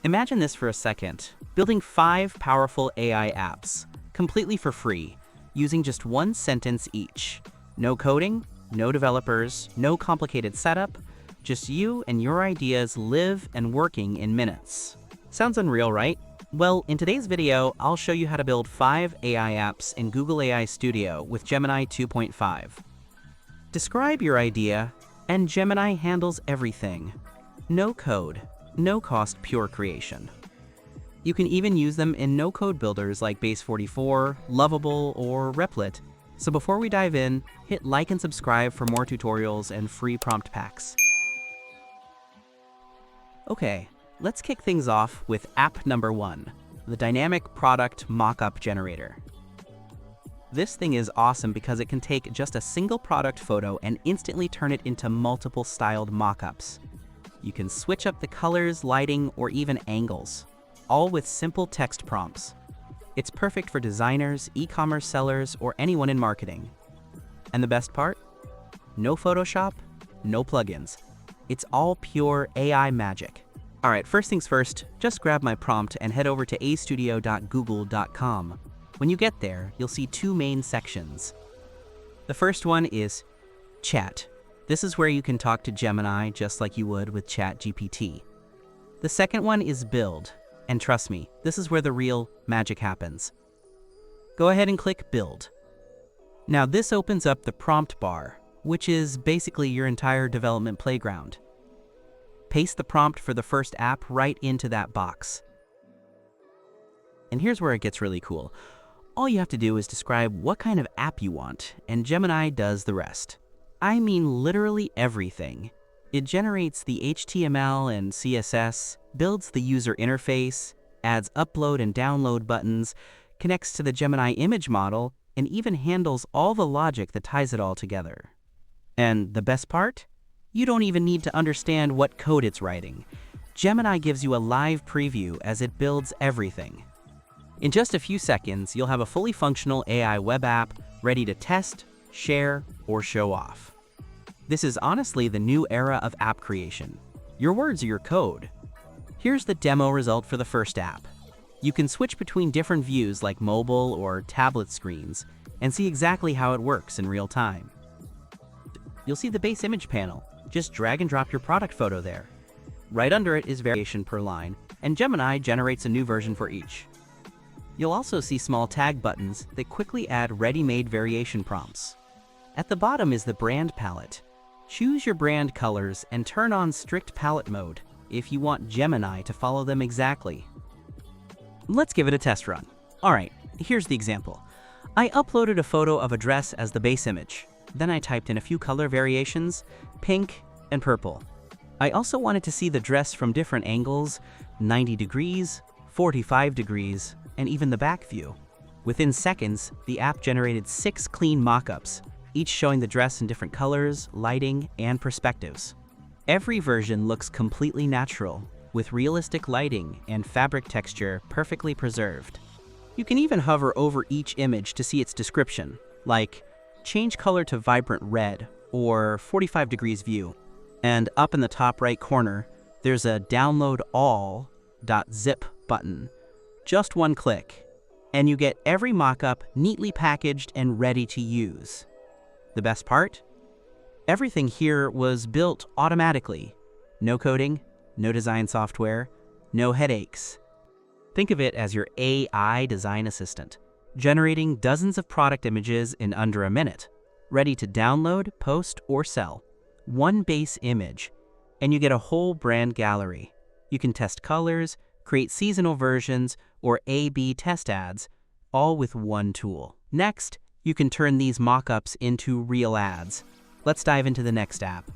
Imagine this for a second, building 5 powerful AI apps, completely for free, using just one sentence each. No coding, no developers, no complicated setup, just you and your ideas live and working in minutes. Sounds unreal, right? Well, in today's video, I'll show you how to build 5 AI apps in Google AI Studio with Gemini 2.5. Describe your idea, and Gemini handles everything. No code, no cost, pure creation. You can even use them in no-code builders like Base44, Lovable, or Replit. So before we dive in, hit like and subscribe for more tutorials and free prompt packs. Okay, let's kick things off with app number 1, the Dynamic Product Mockup Generator. This thing is awesome because it can take just a single product photo and instantly turn it into multiple styled mockups. You can switch up the colors, lighting, or even angles, all with simple text prompts. It's perfect for designers, e-commerce sellers, or anyone in marketing. And the best part? No Photoshop, no plugins. It's all pure AI magic. All right, first things first, just grab my prompt and head over to astudio.google.com. When you get there, you'll see 2 main sections. The first one is Chat. This is where you can talk to Gemini just like you would with ChatGPT. The second one is Build, and trust me, this is where the real magic happens. Go ahead and click Build. Now this opens up the prompt bar, which is basically your entire development playground. Paste the prompt for the first app right into that box. And here's where it gets really cool. All you have to do is describe what kind of app you want, and Gemini does the rest. I mean literally everything. It generates the HTML and CSS, builds the user interface, adds upload and download buttons, connects to the Gemini image model, and even handles all the logic that ties it all together. And the best part? You don't even need to understand what code it's writing. Gemini gives you a live preview as it builds everything. In just a few seconds, you'll have a fully functional AI web app ready to test, share, or show off. This is honestly the new era of app creation. Your words are your code. Here's the demo result for the first app. You can switch between different views like mobile or tablet screens and see exactly how it works in real time. You'll see the base image panel. Just drag and drop your product photo there. Right under it is variation per line, and Gemini generates a new version for each. You'll also see small tag buttons that quickly add ready-made variation prompts. At the bottom is the brand palette. Choose your brand colors and turn on strict palette mode if you want Gemini to follow them exactly. Let's give it a test run. All right, here's the example. I uploaded a photo of a dress as the base image. Then I typed in a few color variations, pink and purple. I also wanted to see the dress from different angles, 90 degrees, 45 degrees, and even the back view. Within seconds, the app generated 6 clean mockups, each showing the dress in different colors, lighting, and perspectives. Every version looks completely natural, with realistic lighting and fabric texture perfectly preserved. You can even hover over each image to see its description, like change color to vibrant red or 45 degrees view. And up in the top right corner, there's a download all.zip button. Just one click, and you get every mockup neatly packaged and ready to use. The best part? Everything here was built automatically. No coding, no design software, no headaches. Think of it as your AI design assistant, generating dozens of product images in under a minute, ready to download, post, or sell. One base image, and you get a whole brand gallery. You can test colors, create seasonal versions, or A/B test ads, all with one tool. Next, you can turn these mockups into real ads. Let's dive into the next app.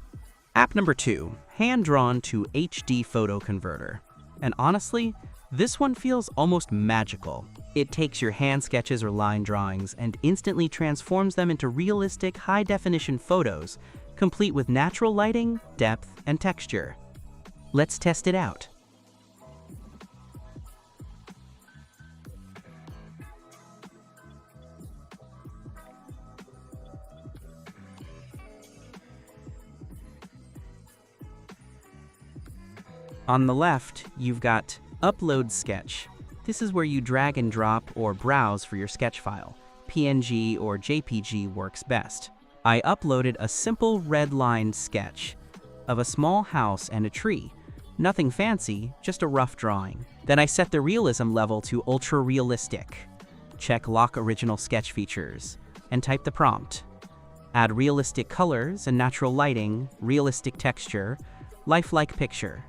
App number 2, hand-drawn to HD photo converter. And honestly, this one feels almost magical. It takes your hand sketches or line drawings and instantly transforms them into realistic, high-definition photos, complete with natural lighting, depth, and texture. Let's test it out. On the left, you've got Upload sketch. This is where you drag and drop or browse for your sketch file. PNG or JPG works best. I uploaded a simple red-lined sketch of a small house and a tree. Nothing fancy, just a rough drawing. Then I set the realism level to ultra realistic. Check lock original sketch features and type the prompt. Add realistic colors and natural lighting, realistic texture, lifelike picture.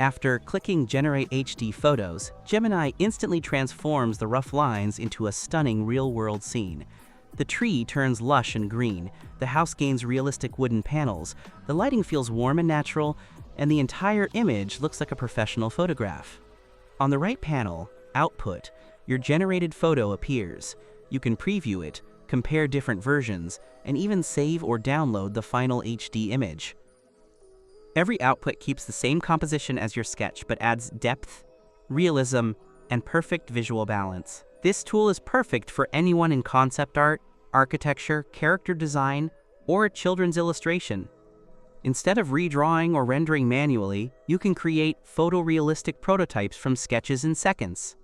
After clicking Generate HD Photos, Gemini instantly transforms the rough lines into a stunning real-world scene. The tree turns lush and green, the house gains realistic wooden panels, the lighting feels warm and natural, and the entire image looks like a professional photograph. On the right panel, Output, your generated photo appears. You can preview it, compare different versions, and even save or download the final HD image. Every output keeps the same composition as your sketch, but adds depth, realism, and perfect visual balance. This tool is perfect for anyone in concept art, architecture, character design, or children's illustration. Instead of redrawing or rendering manually, you can create photorealistic prototypes from sketches in seconds.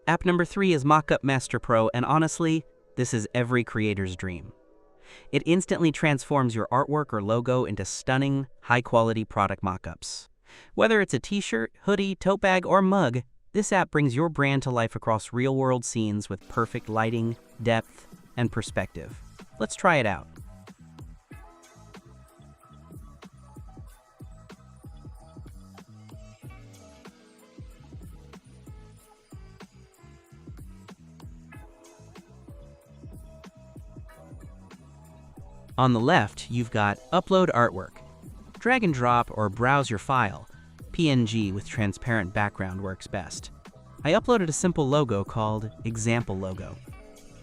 App number 3 is Mockup Master Pro, and honestly, this is every creator's dream. It instantly transforms your artwork or logo into stunning, high-quality product mockups. Whether it's a t-shirt, hoodie, tote bag, or mug, this app brings your brand to life across real-world scenes with perfect lighting, depth, and perspective. Let's try it out. On the left, you've got Upload Artwork. Drag and drop or browse your file. PNG with transparent background works best. I uploaded a simple logo called Example Logo.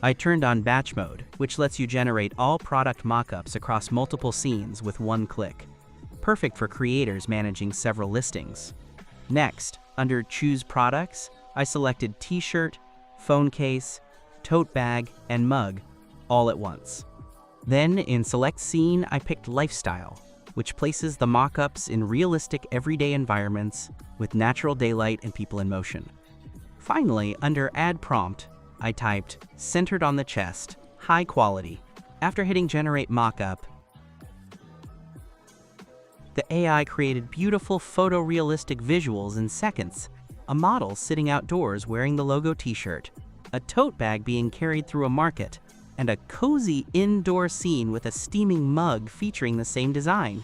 I turned on Batch Mode, which lets you generate all product mockups across multiple scenes with one click. Perfect for creators managing several listings. Next, under Choose Products, I selected t-shirt, phone case, tote bag, and mug, all at once. Then, in Select Scene, I picked Lifestyle, which places the mockups in realistic everyday environments with natural daylight and people in motion. Finally, under Add Prompt, I typed Centered on the chest, high quality. After hitting Generate Mockup, the AI created beautiful photorealistic visuals in seconds. A model sitting outdoors wearing the logo t-shirt, a tote bag being carried through a market, and a cozy indoor scene with a steaming mug featuring the same design.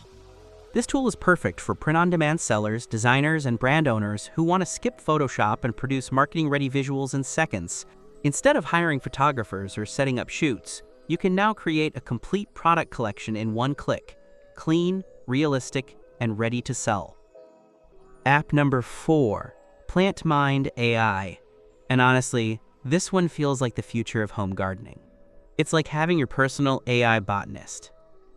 This tool is perfect for print-on-demand sellers, designers, and brand owners who want to skip Photoshop and produce marketing-ready visuals in seconds. Instead of hiring photographers or setting up shoots, you can now create a complete product collection in one click, clean, realistic, and ready to sell. App number 4, PlantMind AI. And honestly, this one feels like the future of home gardening. It's like having your personal AI botanist.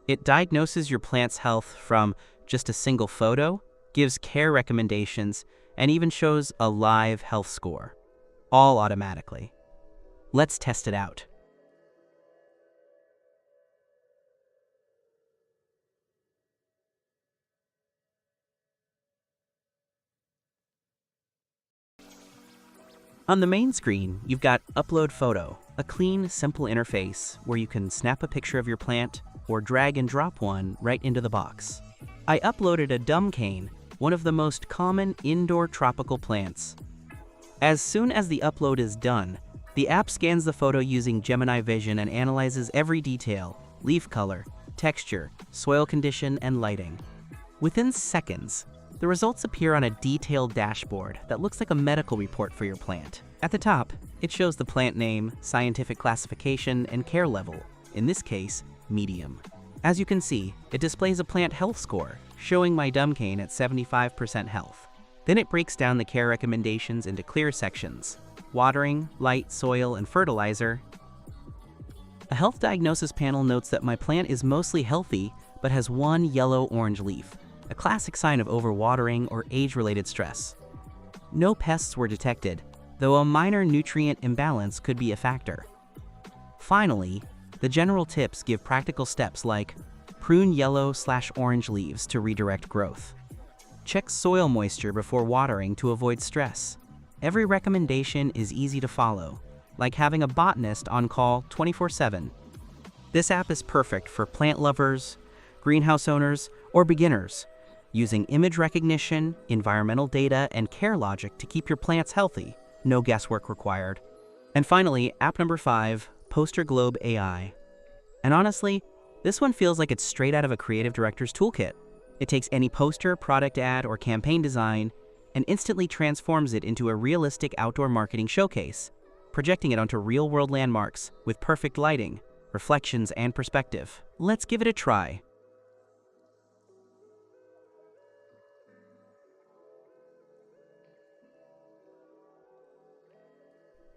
It diagnoses your plant's health from just a single photo, gives care recommendations, and even shows a live health score, all automatically. Let's test it out. On the main screen, you've got Upload Photo, a clean, simple interface where you can snap a picture of your plant or drag and drop one right into the box. I uploaded a dumb cane, one of the most common indoor tropical plants. As soon as the upload is done, the app scans the photo using Gemini Vision and analyzes every detail, leaf color, texture, soil condition, and lighting. Within seconds, the results appear on a detailed dashboard that looks like a medical report for your plant. At the top, it shows the plant name, scientific classification, and care level, in this case, medium. As you can see, it displays a plant health score, showing my dumb cane at 75% health. Then it breaks down the care recommendations into clear sections: watering, light, soil, and fertilizer. A health diagnosis panel notes that my plant is mostly healthy, but has one yellow-orange leaf, a classic sign of overwatering or age-related stress. No pests were detected, though a minor nutrient imbalance could be a factor. Finally, the general tips give practical steps like prune yellow/orange leaves to redirect growth. Check soil moisture before watering to avoid stress. Every recommendation is easy to follow, like having a botanist on call 24/7. This app is perfect for plant lovers, greenhouse owners, or beginners, using image recognition, environmental data, and care logic to keep your plants healthy. No guesswork required. And finally, app number 5, PosterGlobe AI. And honestly, this one feels like it's straight out of a creative director's toolkit. It takes any poster, product ad, or campaign design and instantly transforms it into a realistic outdoor marketing showcase, projecting it onto real-world landmarks with perfect lighting, reflections, and perspective. Let's give it a try.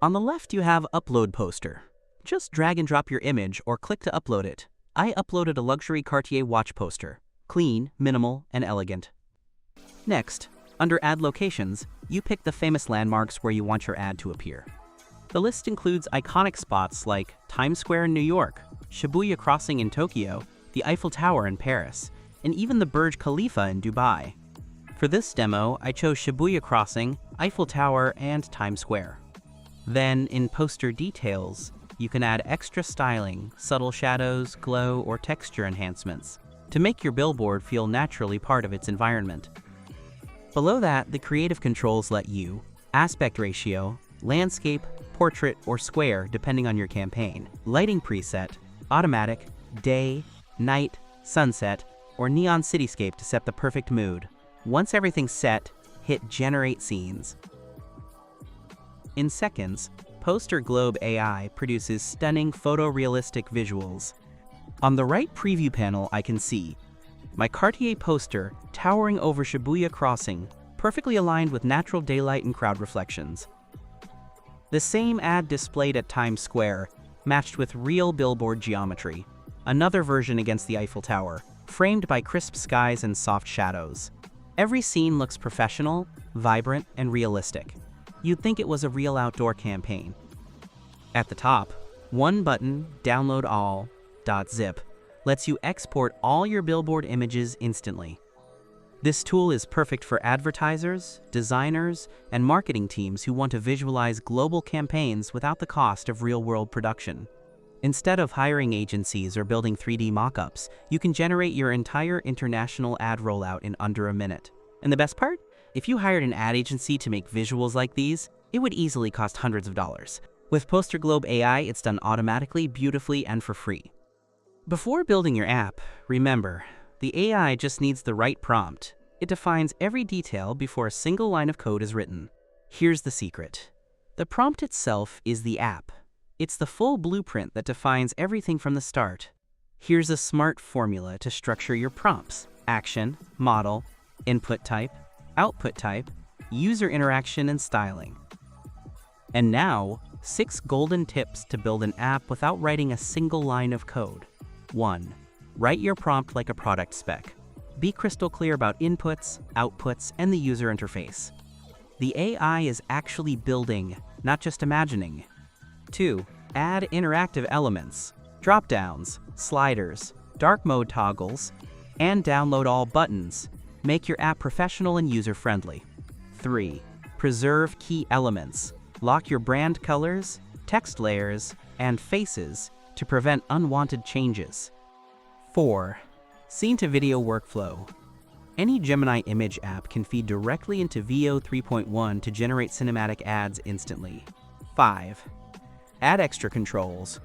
On the left, you have Upload Poster. Just drag and drop your image or click to upload it. I uploaded a luxury Cartier watch poster. Clean, minimal, and elegant. Next, under Ad Locations, you pick the famous landmarks where you want your ad to appear. The list includes iconic spots like Times Square in New York, Shibuya Crossing in Tokyo, the Eiffel Tower in Paris, and even the Burj Khalifa in Dubai. For this demo, I chose Shibuya Crossing, Eiffel Tower, and Times Square. Then, in Poster Details, you can add extra styling, subtle shadows, glow, or texture enhancements to make your billboard feel naturally part of its environment. Below that, the creative controls let you aspect ratio, landscape, portrait, or square depending on your campaign, lighting preset, automatic, day, night, sunset, or neon cityscape to set the perfect mood. Once everything's set, hit Generate Scenes. In seconds, PosterGlobe AI produces stunning photorealistic visuals. On the right preview panel, I can see my Cartier poster towering over Shibuya Crossing, perfectly aligned with natural daylight and crowd reflections. The same ad displayed at Times Square, matched with real billboard geometry. Another version against the Eiffel Tower, framed by crisp skies and soft shadows. Every scene looks professional, vibrant, and realistic. You'd think it was a real outdoor campaign. At the top, one button, Download All.zip, lets you export all your billboard images instantly. This tool is perfect for advertisers, designers, and marketing teams who want to visualize global campaigns without the cost of real-world production. Instead of hiring agencies or building 3D mockups, you can generate your entire international ad rollout in under a minute. And the best part? If you hired an ad agency to make visuals like these, it would easily cost hundreds of dollars. With PosterGlobe AI, it's done automatically, beautifully, and for free. Before building your app, remember, the AI just needs the right prompt. It defines every detail before a single line of code is written. Here's the secret. The prompt itself is the app. It's the full blueprint that defines everything from the start. Here's a smart formula to structure your prompts: action, model, input type, output type, user interaction, and styling. And now, 6 golden tips to build an app without writing a single line of code. 1. Write your prompt like a product spec. Be crystal clear about inputs, outputs, and the user interface. The AI is actually building, not just imagining. 2. Add interactive elements, drop-downs, sliders, dark mode toggles, and download all buttons. Make your app professional and user-friendly. 3. Preserve key elements. Lock your brand colors, text layers, and faces to prevent unwanted changes. 4. Scene-to-video workflow. Any Gemini image app can feed directly into VO 3.1 to generate cinematic ads instantly. 5. Add extra controls.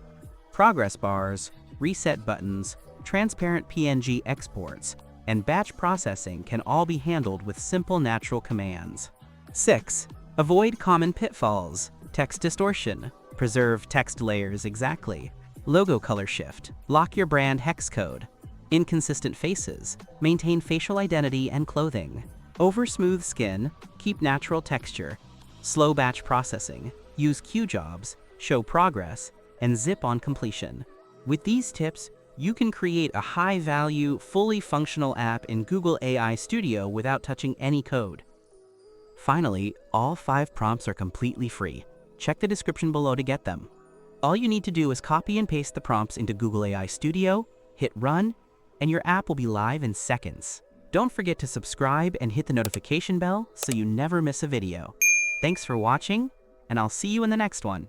Progress bars, reset buttons, transparent PNG exports, and batch processing can all be handled with simple natural commands. 6. Avoid common pitfalls. Text distortion. Preserve text layers exactly. Logo color shift. Lock your brand hex code. Inconsistent faces. Maintain facial identity and clothing. Over smooth skin. Keep natural texture. Slow batch processing. Use queue jobs. Show progress. And zip on completion. With these tips, you can create a high-value, fully functional app in Google AI Studio without touching any code. Finally, all 5 prompts are completely free. Check the description below to get them. All you need to do is copy and paste the prompts into Google AI Studio, hit run, and your app will be live in seconds. Don't forget to subscribe and hit the notification bell so you never miss a video. Thanks for watching, and I'll see you in the next one.